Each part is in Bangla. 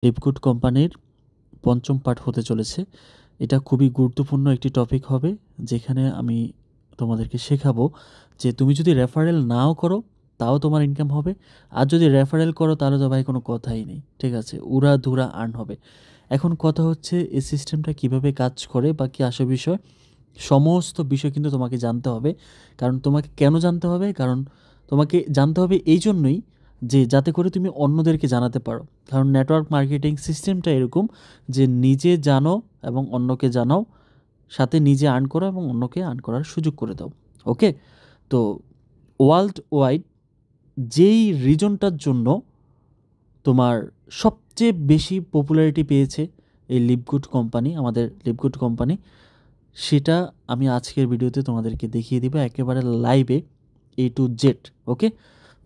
লিপগুড কোম্পানির পঞ্চম পার্ট হতে চলেছে। এটা খুবই গুরুত্বপূর্ণ একটি টপিক হবে, যেখানে আমি তোমাদেরকে শেখাবো যে তুমি যদি রেফারেল নাও করো তাও তোমার ইনকাম হবে, আর যদি রেফারেল করো তাহলে তো ভাই কোনো কথাই নেই, ঠিক আছে, উড়াধুরা আর্ন হবে। এখন কথা হচ্ছে এই সিস্টেমটা কিভাবে কাজ করে বা কী আসল বিষয়, সমস্ত বিষয় কিন্তু তোমাকে জানতে হবে। কারণ তোমাকে কেন জানতে হবে? কারণ তোমাকে জানতে হবে এই জন্যই যে যাতে করে তুমি অন্যদেরকে জানাতে পারো। কারণ নেটওয়ার্ক মার্কেটিং সিস্টেমটা এরকম যে নিজে জানো এবং অন্যকে জানাও, সাথে নিজে আর্ন করো এবং অন্যকে আর্ন করার সুযোগ করে দাও। ওকে, তো ওয়ার্ল্ড ওয়াইড যেই রিজনটার জন্য তোমার সবচেয়ে বেশি পপুলারিটি পেয়েছে এই লিপগুড কোম্পানি, আমাদের লিপগুড কোম্পানি, সেটা আমি আজকের ভিডিওতে তোমাদেরকে দেখিয়ে দিব একেবারে লাইভে A to Z। ওকে,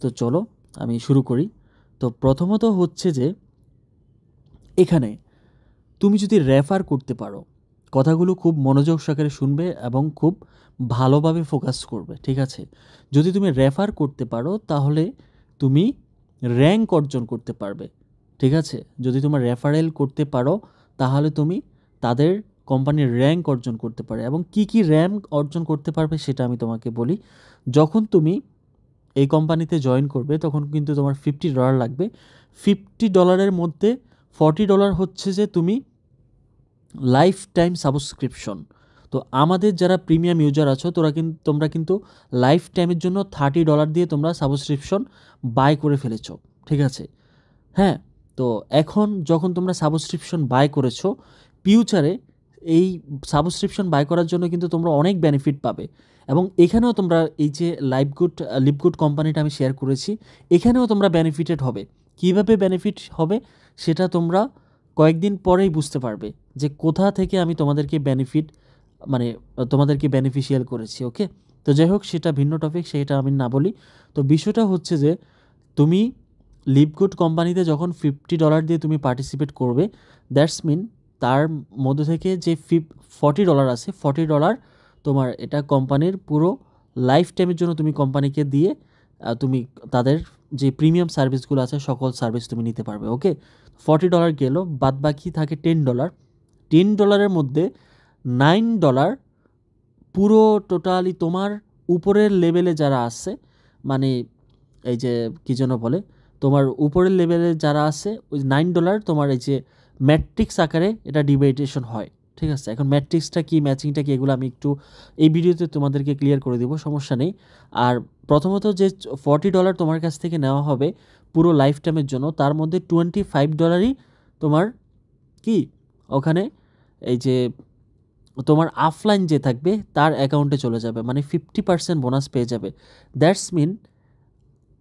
তো চলো আমি শুরু করি। তো প্রথমত হচ্ছে যে এখানে তুমি যদি রেফার করতে পারো, কথাগুলো খুব মনোযোগ সহকারে শুনবে এবং খুব ভালোভাবে ফোকাস করবে, ঠিক আছে। যদি তুমি রেফার করতে পারো তাহলে তুমি র্যাঙ্ক অর্জন করতে পারবে, ঠিক আছে। যদি তোমার রেফারেল করতে পারো তাহলে তুমি তাদের কোম্পানির র্যাঙ্ক অর্জন করতে পারো। এবং কি কি র্যাঙ্ক অর্জন করতে পারবে সেটা আমি তোমাকে বলি। যখন তুমি এই কোম্পানিতে জয়েন করবে তখন কিন্তু তোমার $50 লাগবে। $50 মধ্যে $40 হচ্ছে যে তুমি লাইফ টাইম সাবস্ক্রিপশন। তো আমাদের যারা প্রিমিয়াম ইউজার আছো তোমরা কিন্তু লাইফ টাইমের জন্য $30 দিয়ে তোমরা সাবস্ক্রিপশন বাই করে ফেলেছো, ঠিক আছে। হ্যাঁ, তো এখন যখন তোমরা সাবস্ক্রিপশন বাই করেছো, ফিউচারে এই সাবস্ক্রিপশন বাই করার জন্য কিন্তু তোমরা অনেক বেনিফিট পাবে। এবং এখানেও তোমরা এই যে লিপগুড কোম্পানিটা আমি শেয়ার করেছি, এখানেও তোমরা বেনিফিটেড হবে। কীভাবে বেনিফিট হবে সেটা তোমরা কয়েকদিন পরেই বুঝতে পারবে যে কোথা থেকে আমি তোমাদেরকে তোমাদেরকে বেনিফিশিয়াল করেছি। ওকে, তো যাই হোক, সেটা ভিন্ন টপিক, সেটা আমি না বলি। তো বিষয়টা হচ্ছে যে তুমি লিপগুড কোম্পানিতে যখন $50 দিয়ে তুমি পার্টিসিপেট করবে, দ্যাটস মিন তার মধ্যে থেকে যে $40 আছে, $40 তোমার এটা কোম্পানির পুরো লাইফ টাইমের জন্য তুমি কোম্পানিকে দিয়ে তুমি তাদের যে প্রিমিয়াম সার্ভিসগুলো আছে সকল সার্ভিস তুমি নিতে পারবে। ওকে, $40 গেল, বাদ বাকি থাকে $10। $10 মধ্যে $9 পুরো টোটালি তোমার উপরের লেভেলে যারা আছে, মানে এই যে কী যেন বলে, তোমার উপরের লেভেলে যারা আছে ওই $9 তোমার এই যে ম্যাট্রিক্স আকারে এটা ডিভাইডেশন হয়, ঠিক আছে। এখন ম্যাট্রিক্সটা কি, ম্যাচিংটা কি, এগুলো আমি একটু এই ভিডিওতে তোমাদেরকে ক্লিয়ার করে দেবো, সমস্যা নেই। আর প্রথমত যে $40 তোমার কাছ থেকে নেওয়া হবে পুরো লাইফ টাইমের জন্য, তার মধ্যে $25 তোমার কি ওখানে এই যে তোমার অফলাইন যে থাকবে তার অ্যাকাউন্টে চলে যাবে, মানে 50% বোনাস পেয়ে যাবে। দ্যাটস মিন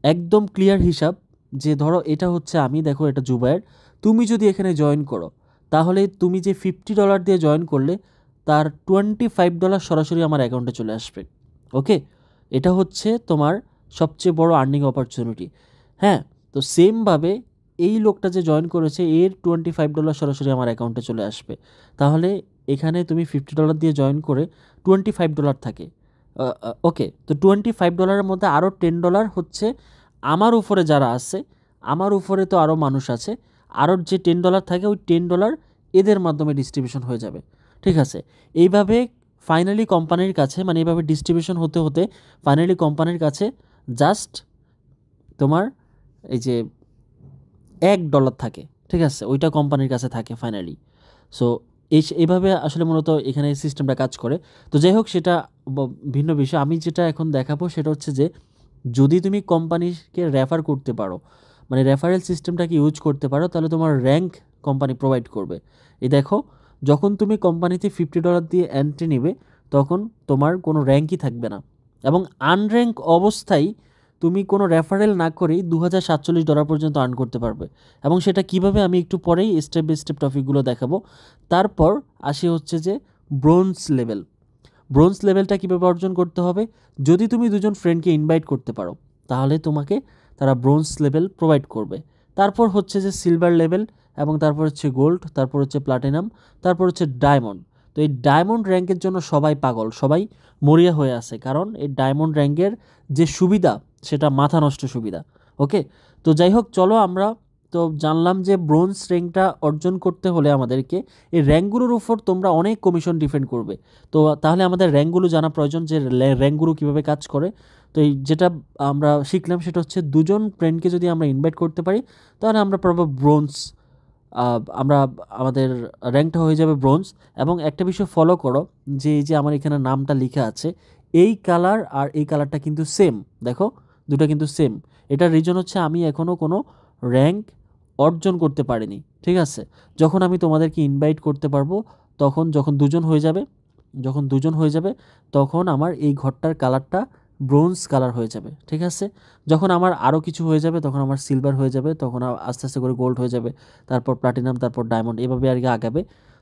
একদম ক্লিয়ার হিসাব যে ধরো এটা হচ্ছে আমি, দেখো এটা জুবায়ের, তুমি যদি এখানে জয়েন করো তাহলে তুমি যে $50 দিয়ে জয়েন করলে তার $25 সরাসরি আমার অ্যাকাউন্টে চলে আসবে। ওকে, এটা হচ্ছে তোমার সবচেয়ে বড় আর্নিং অপরচুনিটি। হ্যাঁ, তো সেমভাবে এই লোকটা যে জয়েন করেছে এর $25 সরাসরি আমার অ্যাকাউন্টে চলে আসবে। তাহলে এখানে তুমি $50 দিয়ে জয়েন করে $25 থাকে। ওকে, তো $25 মধ্যে আরও $10 হচ্ছে আমার উপরে যারা আছে, আমার উপরে তো আরও মানুষ আছে, আরও যে $10 থাকে ওই $10 এদের মাধ্যমে ডিস্ট্রিবিউশন হয়ে যাবে, ঠিক আছে। এইভাবে ফাইনালি কোম্পানির কাছে, মানে এইভাবে ডিস্ট্রিবিউশন হতে হতে ফাইনালি কোম্পানির কাছে জাস্ট তোমার এই যে $1 থাকে, ঠিক আছে, ওইটা কোম্পানির কাছে থাকে ফাইনালি। সো এইভাবে আসলে মূলত এখানে সিস্টেমটা কাজ করে। তো যাই হোক, সেটা ভিন্ন বিষয়। আমি যেটা এখন দেখাবো সেটা হচ্ছে যে যদি তুমি কোম্পানিকে রেফার করতে পারো, মানে রেফারেল সিস্টেমটাকে ইউজ করতে পারো, তাহলে তোমার র্যাঙ্ক কোম্পানি প্রোভাইড করবে। এই দেখো, যখন তুমি কোম্পানিতে $50 দিয়ে এন্ট্রি নেবে তখন তোমার কোনো র্যাঙ্কই থাকবে না, এবং আনর্যাঙ্ক অবস্থায় তুমি কোনো রেফারেল না করেই $2047 পর্যন্ত আর্ন করতে পারবে। এবং সেটা কিভাবে আমি একটু পরেই স্টেপ বাই স্টেপ টপিকগুলো দেখাবো। তারপর আসি হচ্ছে যে ব্রোঞ্জ লেভেল। ব্রোঞ্জ লেভেলটা কীভাবে অর্জন করতে হবে? যদি তুমি দুজন ফ্রেন্ডকে ইনভাইট করতে পারো তাহলে তোমাকে তারা ব্রোঞ্জ লেভেল প্রোভাইড করবে। তারপর হচ্ছে যে সিলভার লেভেল, এবং তারপর হচ্ছে গোল্ড, তারপর হচ্ছে প্লাটিনাম, তারপর হচ্ছে ডায়মন্ড। তো এই ডায়মন্ড র্যাঙ্কের জন্য সবাই পাগল, সবাই মরিয়া হয়ে আছে, কারণ এই ডায়মন্ড র্যাঙ্কের যে সুবিধা সেটা মাথা নষ্ট সুবিধা। ওকে, তো যাই হোক, চলো আমরা তো জানলাম যে ব্রোঞ্জ র্যাঙ্কটা অর্জন করতে হলে আমাদেরকে এই র্যাঙ্কগুলোর উপর তোমরা অনেক কমিশন ডিফেন্ড করবে। তো তাহলে আমাদের র্যাঙ্কগুলো জানা প্রয়োজন, যে র্যাঙ্কগুলো কীভাবে কাজ করে। তো এই যেটা আমরা শিখলাম সেটা হচ্ছে 2জন ফ্রেন্ডকে যদি আমরা ইনভাইট করতে পারি তাহলে আমরা পাবো ব্রোঞ্জ, আমরা আমাদের র্যাঙ্কটা হয়ে যাবে ব্রোঞ্জ। এবং একটা বিষয় ফলো করো, যে এই যে আমার এখানে নামটা লেখা আছে, এই কালার আর এই কালারটা কিন্তু সেম, দেখো দুটো কিন্তু সেম। এটার রিজন হচ্ছে আমি এখনও কোনো র্যাঙ্ক অর্জন করতে পারিনি, ঠিক আছে। যখন আমি তোমাদেরকে ইনভাইট করতে পারবো যখন 2জন হয়ে যাবে তখন আমার এই ঘরটার কালারটা ব্রোঞ্জ কালার হয়ে যাবে, ঠিক আছে। যখন আমার আরও কিছু হয়ে যাবে তখন আমার সিলভার হয়ে যাবে, তখন আস্তে আস্তে করে গোল্ড হয়ে যাবে, তারপর প্লাটিনাম, তারপর ডায়মন্ড, এভাবে আর কি আগাবে।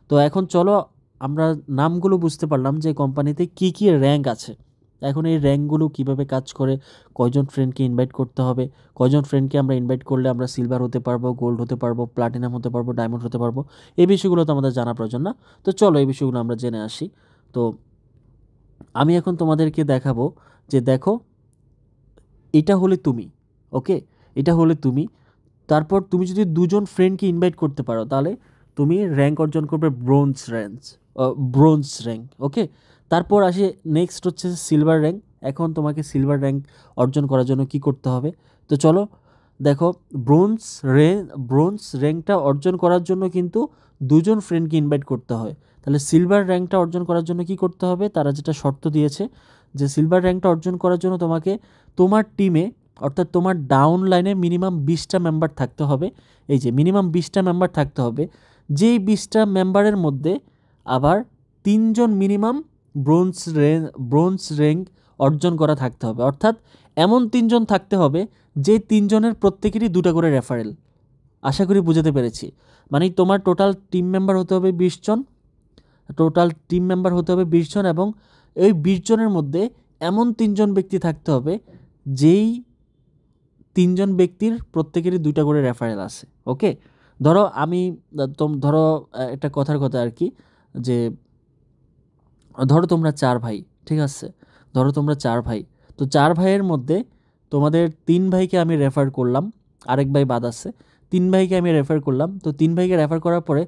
তো এখন চলো আমরা নামগুলো বুঝতে পারলাম যে কোম্পানিতে কি কি র্যাঙ্ক আছে। এখন এই র্যাঙ্কগুলো কিভাবে কাজ করে, কয়জন ফ্রেন্ডকে ইনভাইট করতে হবে, কয়জন ফ্রেন্ডকে আমরা ইনভাইট করলে আমরা সিলভার হতে পারবো, গোল্ড হতে পারবো, প্লাটিনাম হতে পারবো, ডায়মন্ড হতে পারবো, এই বিষয়গুলো তো আমাদের জানা প্রয়োজন না। তো চলো এই বিষয়গুলো আমরা জেনে আসি। তো আমি এখন তোমাদেরকে দেখাবো যে দেখো এটা হলে তুমি, ওকে, এটা হলে তুমি। তারপর তুমি যদি 2জন ফ্রেন্ডকে ইনভাইট করতে পারো তাহলে তুমি র্যাঙ্ক অর্জন করবে ব্রোঞ্জ র্যাঙ্ক, ওকে। তারপর আসে নেক্সট হচ্ছে সিলভার র্যাঙ্ক। এখন তোমাকে সিলভার র্যাঙ্ক অর্জন করার জন্য কি করতে হবে, তো চলো দেখো। ব্রোঞ্জ র্যাঙ্কটা অর্জন করার জন্য কিন্তু 2জন ফ্রেন্ডকে ইনভাইট করতে হয়। তাহলে সিলভার র্যাঙ্কটা অর্জন করার জন্য কি করতে হবে, তারা যেটা শর্ত দিয়েছে যে সিলভার র্যাঙ্কটা অর্জন করার জন্য তোমাকে তোমার টিমে, অর্থাৎ তোমার ডাউন লাইনে মিনিমাম 20টা মেম্বার থাকতে হবে। এই যে মিনিমাম 20টা মেম্বার থাকতে হবে, যেই 20টা মেম্বারের মধ্যে আবার 3জন মিনিমাম ব্রোঞ্জ র্যাঙ্ক অর্জন করা থাকতে হবে। অর্থাৎ এমন 3জন থাকতে হবে যে 3জনের প্রত্যেকেরই 2টা করে রেফারেল। আশা করি বুঝাতে পেরেছি। মানে তোমার টোটাল টিম মেম্বার হতে হবে 20 জন, এবং এই 20 জনের মধ্যে এমন 3জন ব্যক্তি থাকতে হবে যেই 3জন ব্যক্তির প্রত্যেকেরই 2টা করে রেফারেল আছে, ওকে। ধরো ধরো একটা কথার কথা আর কি, যে ধরো তোমরা 4 ভাই, ঠিক আছে। ধরো তোমরা 4 ভাই, তো 4 ভাইয়ের মধ্যে তোমাদের 3 ভাইকে আমি রেফার করলাম, আরেক ভাই বাদ আছে, 3 ভাইকে আমি রেফার করলাম। তো 3 ভাইকে রেফার করার পরে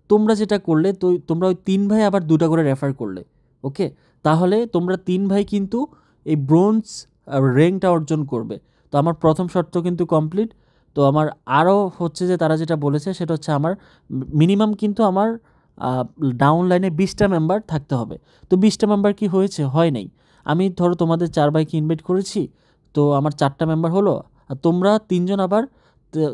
তোমরা যেটা করলে, তো তোমরা ওই 3 ভাই আবার 2টা করে রেফার করলে, ওকে। তাহলে তোমরা 3 ভাই কিন্তু এই ব্রোঞ্জ র্যাঙ্কটা অর্জন করবে। তো আমার প্রথম শর্ত কিন্তু কমপ্লিট। তো আমার আরও হচ্ছে যে তারা যেটা বলেছে সেটা হচ্ছে আমার মিনিমাম কিন্তু আমার ডাউন লাইনে 20টা মেম্বার থাকতে হবে। তো 20টা মেম্বার কি হয়েছে, হয় নাই। আমি ধরো তোমাদের 4 ভাইকে ইনভাইট করেছি, তো আমার 4টা মেম্বার হলো, আর তোমরা 3জন আবার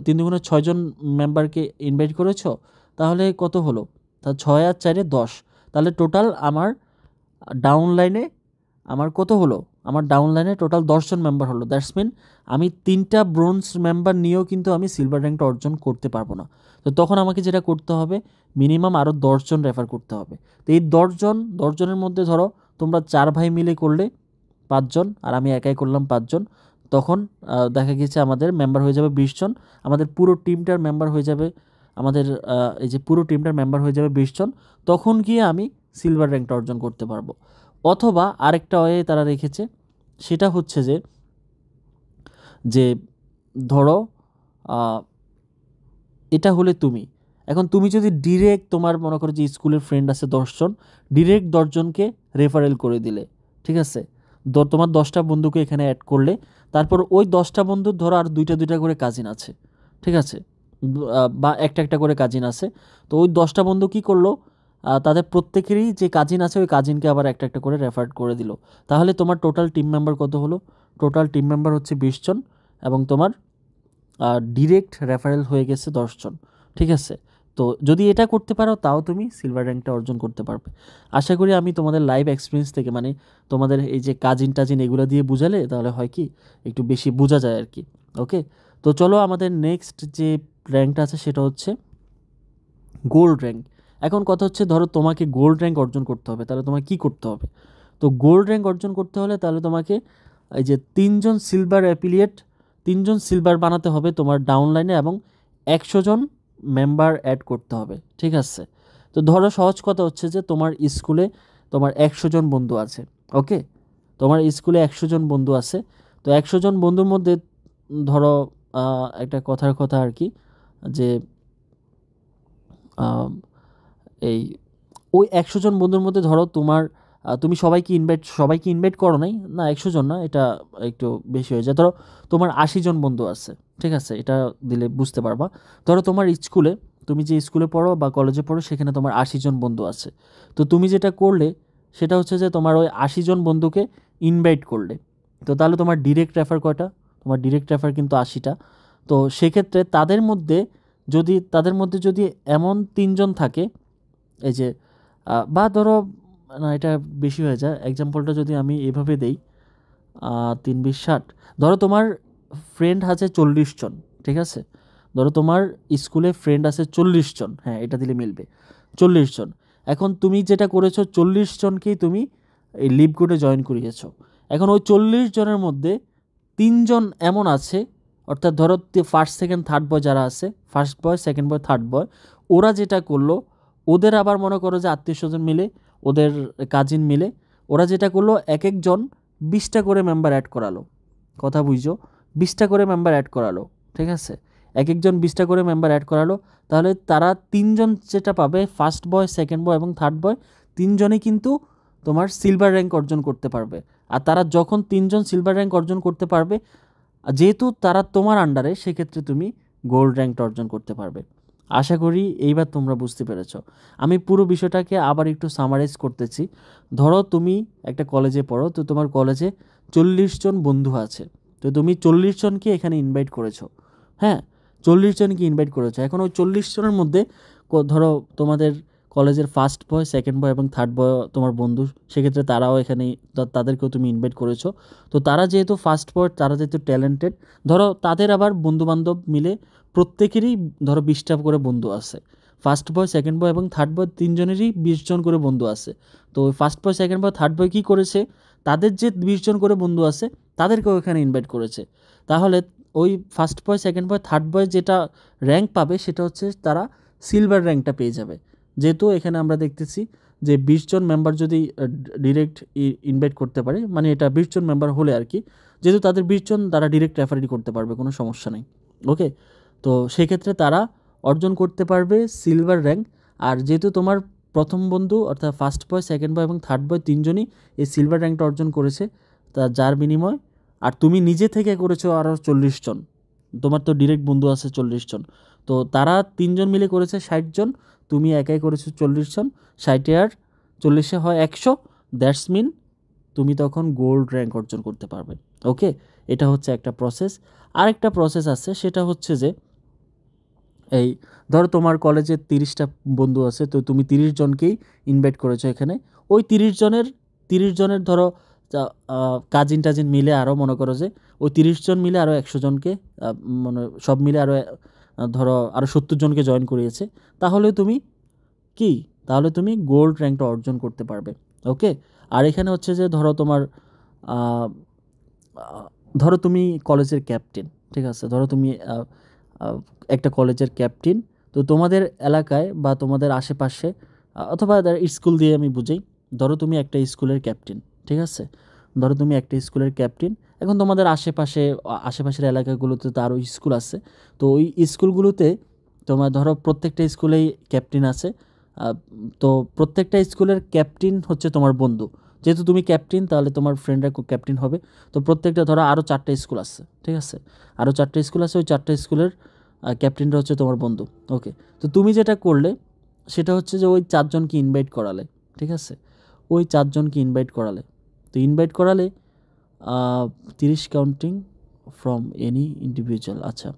3 দুগুণে 6জন মেম্বারকে ইনভাইট করেছো, তাহলে কত হলো, তা 6 আর 4 10। তাহলে টোটাল আমার ডাউন লাইনে আমার কত হলো, আমার ডাউন লাইনে টোটাল 10জন মেম্বার হলো। দ্যাটস মিন আমি 3টা ব্রোঞ্জ মেম্বার নিয়েও কিন্তু আমি সিলভার র্যাঙ্কটা অর্জন করতে পারবো না। তো তখন আমাকে যেটা করতে হবে, মিনিমাম আরও 10জন রেফার করতে হবে। তো এই 10জনের মধ্যে ধরো তোমরা 4 ভাই মিলে করলে 5জন, আর আমি একাই করলাম 5জন, তখন দেখা গেছে আমাদের মেম্বার হয়ে যাবে 20 জন। আমাদের পুরো টিমটার মেম্বার হয়ে যাবে, এই যে পুরো টিমটার মেম্বার হয়ে যাবে 20 জন। তখন গিয়ে আমি সিলভার র্যাঙ্কটা অর্জন করতে পারবো। অথবা আরেকটা ওয়ে তারা রেখেছে, সেটা হচ্ছে যে ধরো এটা হলে তুমি, এখন তুমি যদি ডিরেক্ট তোমার মনে করো যে স্কুলের ফ্রেন্ড আছে 10জন, ডিরেক্ট 10জনকে রেফারেল করে দিলে, ঠিক আছে। তোমার 10টা বন্ধুকে এখানে অ্যাড করলে, তারপর ওই 10টা বন্ধুর ধরো আর 2টা করে কাজিন আছে, ঠিক আছে, বা একটা করে কাজিন আছে। তো ওই 10টা বন্ধু কী করলো, তাদের প্রত্যেকেরই যে কাজিন আছে ওই কাজিনকে আবার একটা করে রেফার করে দিল। তাহলে তোমার টোটাল টিম মেম্বার কত হলো, টোটাল টিম মেম্বার হচ্ছে 20 জন, এবং তোমার ডিরেক্ট রেফারেল হয়ে গেছে 10 জন, ঠিক আছে। তো যদি এটা করতে পারো তাও তুমি সিলভার র্যাঙ্কটা অর্জন করতে পারবে। আশা করি আমি তোমাদের লাইভ এক্সপিরিয়েন্স থেকে, মানে তোমাদের এই যে কাজিন এগুলো দিয়ে বুঝালে তাহলে হয় কি একটু বেশি বোঝা যায় আর কি, ওকে। তো চলো আমাদের নেক্সট যে র্যাঙ্কটা আছে সেটা হচ্ছে গোল্ড র্যাঙ্ক। এখন কথা হচ্ছে ধরো তোমাকে গোল্ড র্যাঙ্ক অর্জন করতে হবে, তাহলে তোমাকে কী করতে হবে। তো গোল্ড র্যাঙ্ক অর্জন করতে হলে তাহলে তোমাকে এই যে 3জন সিলভার বানাতে হবে তোমার ডাউন লাইনে, এবং 100 জন মেম্বার অ্যাড করতে হবে, ঠিক আছে। তো ধরো সহজ কথা হচ্ছে যে তোমার স্কুলে তোমার 100 জন বন্ধু আছে, ওকে। তোমার স্কুলে 100 জন বন্ধু আছে। তো 100 জন বন্ধুর মধ্যে ধরো একটা কথার কথা আর কি, যে এই ওই 100 জন বন্ধুর মধ্যে ধরো তুমি সবাইকে ইনভাইট করো নাই না, 100 জন না, এটা একটু বেশি হয়ে যায়। ধরো তোমার 80 জন বন্ধু আছে, ঠিক আছে, এটা দিলে বুঝতে পারবা। ধরো তোমার স্কুলে, তুমি যে স্কুলে পড়ো বা কলেজে পড়ো সেখানে তোমার 80 জন বন্ধু আছে। তো তুমি যেটা করলে সেটা হচ্ছে যে তোমার ওই 80 জন বন্ধুকে ইনভাইট করলে। তো তাহলে তোমার ডিরেক্ট রেফার কয়টা? তোমার ডিরেক্ট রেফার কিন্তু 80টা। তো সেক্ষেত্রে তাদের মধ্যে যদি এমন 3 জন থাকে, এই যে বা ধরো, না এটা বেশি হয়ে যায়, এক্সাম্পলটা যদি আমি এভাবে দেই, 3 20 60, ধরো তোমার ফ্রেন্ড আছে 40 জন, ঠিক আছে, ধরো তোমার স্কুলে ফ্রেন্ড আছে 40 জন, হ্যাঁ এটা দিলে মিলবে, 40 জন। এখন তুমি যেটা করেছো, 40 জনকেই তুমি এই লিভ গুডে জয়েন করিয়েছো। এখন ওই 40 জনের মধ্যে 3 জন এমন আছে, অর্থাৎ ধরো ফার্স্ট সেকেন্ড থার্ড বয় যারা আছে, first boy second boy third বয়, ওরা যেটা করলো, ওদের আবার মনে করো যে আত্মীয় স্বজন মিলে, ওদের কাজিন মিলে, ওরা যেটা করলো, এক একজন 20টা করে মেম্বার অ্যাড করালো। কথা বুঝছো? 20টা করে মেম্বার অ্যাড করালো, ঠিক আছে, এক একজন 20টা করে মেম্বার অ্যাড করালো। তাহলে তারা 3 জন যেটা পাবে, ফার্স্ট বয় সেকেন্ড বয় এবং থার্ড বয়, 3 জনই কিন্তু তোমার সিলভার র্যাঙ্ক অর্জন করতে পারবে। আর তারা যখন 3 জন সিলভার র্যাঙ্ক অর্জন করতে পারবে, যেহেতু তারা তোমার আন্ডারে, সেক্ষেত্রে তুমি গোল্ড র্যাঙ্কটা অর্জন করতে পারবে। আশা করি এইবার তোমরা বুঝতে পেরেছ। আমি পুরো বিষয়টাকে আবার একটু সামারাইজ করতেছি। ধরো তুমি একটা কলেজে পড়ো, তো তোমার কলেজে 40 জন বন্ধু আছে। তো তুমি 40 জনকে এখানে ইনভাইট করেছো, হ্যাঁ, 40 জনকে ইনভাইট করেছো। এখন ওই 40 জনের মধ্যে ধরো তোমাদের কলেজের ফার্স্ট বয় সেকেন্ড বয় এবং থার্ড বয় তোমার বন্ধু, সেক্ষেত্রে তারাও এখানে, তাদেরকেও তুমি ইনভাইট করেছো। তো তারা যেহেতু ফার্স্ট বয়, তারা যেহেতু ট্যালেন্টেড, ধরো তাদের আবার বন্ধুবান্ধব মিলে প্রত্যেকেরই ধরো 20টা করে বন্ধু আছে। ফার্স্ট বয় সেকেন্ড বয় এবং থার্ড বয় 3 জনেরই 20 জন করে বন্ধু আছে। তো ওই first boy second boy third boy কী করেছে, তাদের যে 20 জন করে বন্ধু আছে তাদেরকেও এখানে ইনভাইট করেছে। তাহলে ওই first boy second boy third বয় যেটা র্যাঙ্ক পাবে, সেটা হচ্ছে তারা সিলভার র্যাঙ্কটা পেয়ে যাবে। যেহেতু এখানে আমরা দেখতেছি যে 20 জন মেম্বার যদি ডিরেক্ট ইনভাইট করতে পারে, মানে এটা 20 জন মেম্বার হলে আর কি, যেহেতু তাদের 20 জন, তারা ডিরেক্ট রেফারি করতে পারবে, কোনো সমস্যা নেই। ওকে, তো সেক্ষেত্রে তারা অর্জন করতে পারবে সিলভার র্যাঙ্ক। আর যেহেতু তোমার প্রথম বন্ধু, অর্থাৎ ফার্স্ট বয় সেকেন্ড বয় এবং থার্ড বয় 3 জনই এই সিলভার র্যাঙ্কটা অর্জন করেছে, তা যার বিনিময়, আর তুমি নিজে থেকে করেছো আরও 40 জন, তোমার তো ডিরেক্ট বন্ধু আছে 40 জন, তো তারা 3 জন মিলে করেছে 60 জন, তুমি একাই করেছো 40 জন, 60 আর 40 হয় 100, দ্যাটস মিন তুমি তখন গোল্ড র্যাঙ্ক অর্জন করতে পারবে। ওকে, এটা হচ্ছে একটা প্রসেস। আরেকটা প্রসেস আছে, সেটা হচ্ছে যে এই ধরো তোমার কলেজে 30টা বন্ধু আছে, তো তুমি 30 জনকেই ইনভাইট করেছো এখানে। ওই 30 জনের ধরো কাজিন টাজিন মিলে আরও মনে করো যে ওই 30 জন মিলে আরও 100 জনকে, মানে সব মিলে আরও ধরো আরও 70 জনকে জয়েন করিয়েছে। তাহলে তুমি কি, তাহলে তুমি গোল্ড র্যাঙ্কটা অর্জন করতে পারবে। ওকে, আর এখানে হচ্ছে যে ধরো তোমার আহ, আহ, ধরো তুমি কলেজের ক্যাপ্টেন, ঠিক আছে, ধরো তুমি একটা কলেজের ক্যাপ্টেন। তো তোমাদের এলাকায় বা তোমাদের আশেপাশে, অথবা স্কুল দিয়ে আমি বুঝাই, ধরো তুমি একটা স্কুলের ক্যাপ্টেন, ঠিক আছে, ধরো তুমি একটা স্কুলের ক্যাপ্টেন। এখন তোমাদের আশেপাশের এলাকাগুলোতে তো আরও স্কুল আছে। তো ওই স্কুলগুলোতে তোমার ধরো প্রত্যেকটা স্কুলেই ক্যাপ্টেন আছে। তো প্রত্যেকটা স্কুলের ক্যাপ্টেন হচ্ছে তোমার বন্ধু। যেহেতু তুমি ক্যাপ্টেন, তাহলে তোমার ফ্রেন্ডরা ক্যাপ্টেন হবে। তো প্রত্যেকটা ধরো আরও 4টা স্কুল আছে, ঠিক আছে, আরও 4টা স্কুল আছে, ওই 4টা স্কুলের ক্যাপ্টেনটা হচ্ছে তোমার বন্ধু। ওকে, তো তুমি যেটা করলে সেটা হচ্ছে যে ওই 4 জনকে ইনভাইট করালে, ঠিক আছে, ওই 4 জনকে ইনভাইট করালে। তো ইনভাইট করালে 30 কাউন্টিং ফ্রম এনি ইন্ডিভিজুয়াল, আচ্ছা,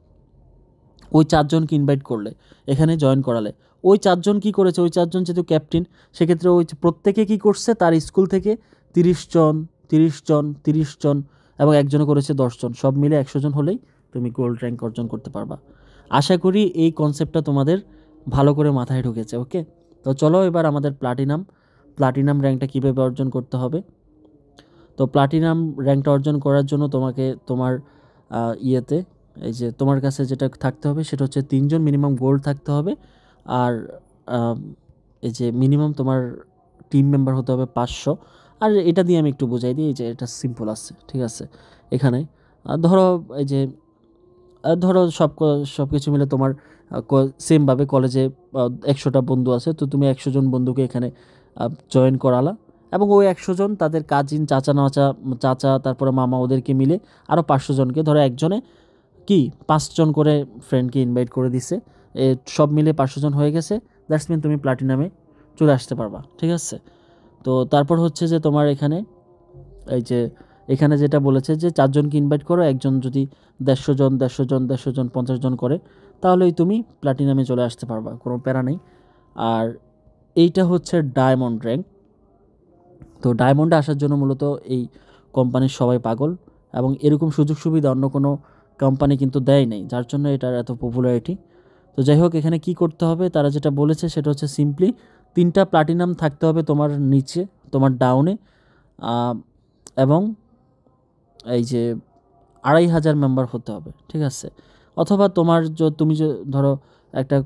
ওই 4 জনকে ইনভাইট করলে, এখানে জয়েন করালে। ওই 4 জন কী করেছে, ওই 4 জন যেহেতু ক্যাপ্টেন, সেক্ষেত্রে ওই প্রত্যেকে কী করছে, তার স্কুল থেকে 30 জন 30 জন 30 জন এবং একজনে করেছে 10 জন, সব মিলে 100 জন হলেই তুমি গোল্ড র্যাঙ্ক অর্জন করতে পারবা। আশা করি এই কনসেপ্টটা তোমাদের ভালো করে মাথায় ঢুকেছে। ওকে, তো চলো এবার আমাদের প্লাটিনাম র্যাঙ্কটা কীভাবে অর্জন করতে হবে। তো প্লাটিনাম র্যাঙ্কটা অর্জন করার জন্য তোমাকে তোমার ইয়েতে, এই যে তোমার কাছে যেটা থাকতে হবে সেটা হচ্ছে 3 জন মিনিমাম গোল্ড থাকতে হবে। আর এই যে মিনিমাম তোমার টিম মেম্বার হতে হবে 500। আর এটা দিয়ে আমি একটু বোঝাই দিই, যে এটা সিম্পল আছে, ঠিক আছে। এখানে ধরো এই যে ধরো সব কিছু মিলে তোমার সেমভাবে কলেজে 100টা বন্ধু আছে, তো তুমি 100 জন বন্ধুকে এখানে জয়েন করালা, এবং ওই 100 জন তাদের কাজিন, চাচা তারপরে মামা ওদেরকে মিলে আরও 500 জনকে, ধরো একজনে কি 5 জন করে ফ্রেন্ডকে ইনভাইট করে দিছে, সব মিলে 500 জন হয়ে গেছে। দ্যাটস মিন তুমি প্লাটিনামে চলে আসতে পারবা, ঠিক আছে। তো তারপর হচ্ছে যে তোমার এখানে এই যে এখানে যেটা বলেছে যে 4 জনকে ইনভাইট করো, একজন যদি 150 জন 50 জন করে, তাহলেই তুমি প্লাটিনামে চলে আসতে পারবা, কোনো প্যারা নেই। আর এইটা হচ্ছে ডায়মন্ড র্যাঙ্ক। তো ডায়মন্ডে আসার জন্য মূলত এই কোম্পানির সবাই পাগল, এবং এরকম সুযোগ সুবিধা অন্য কোনো কোম্পানি কিন্তু দেয় নেই, যার জন্য এটার এত পপুলারিটি। তো যাই হোক, এখানে কি করতে হবে তারা যেটা বলেছে সেটা হচ্ছে সিম্পলি 3টা প্লাটিনাম থাকতে হবে তোমার নিচে, তোমার ডাউনে, এবং এই যে 2500 মেম্বার হতে হবে, ঠিক আছে। অথবা তোমার তুমি যে ধরো একটা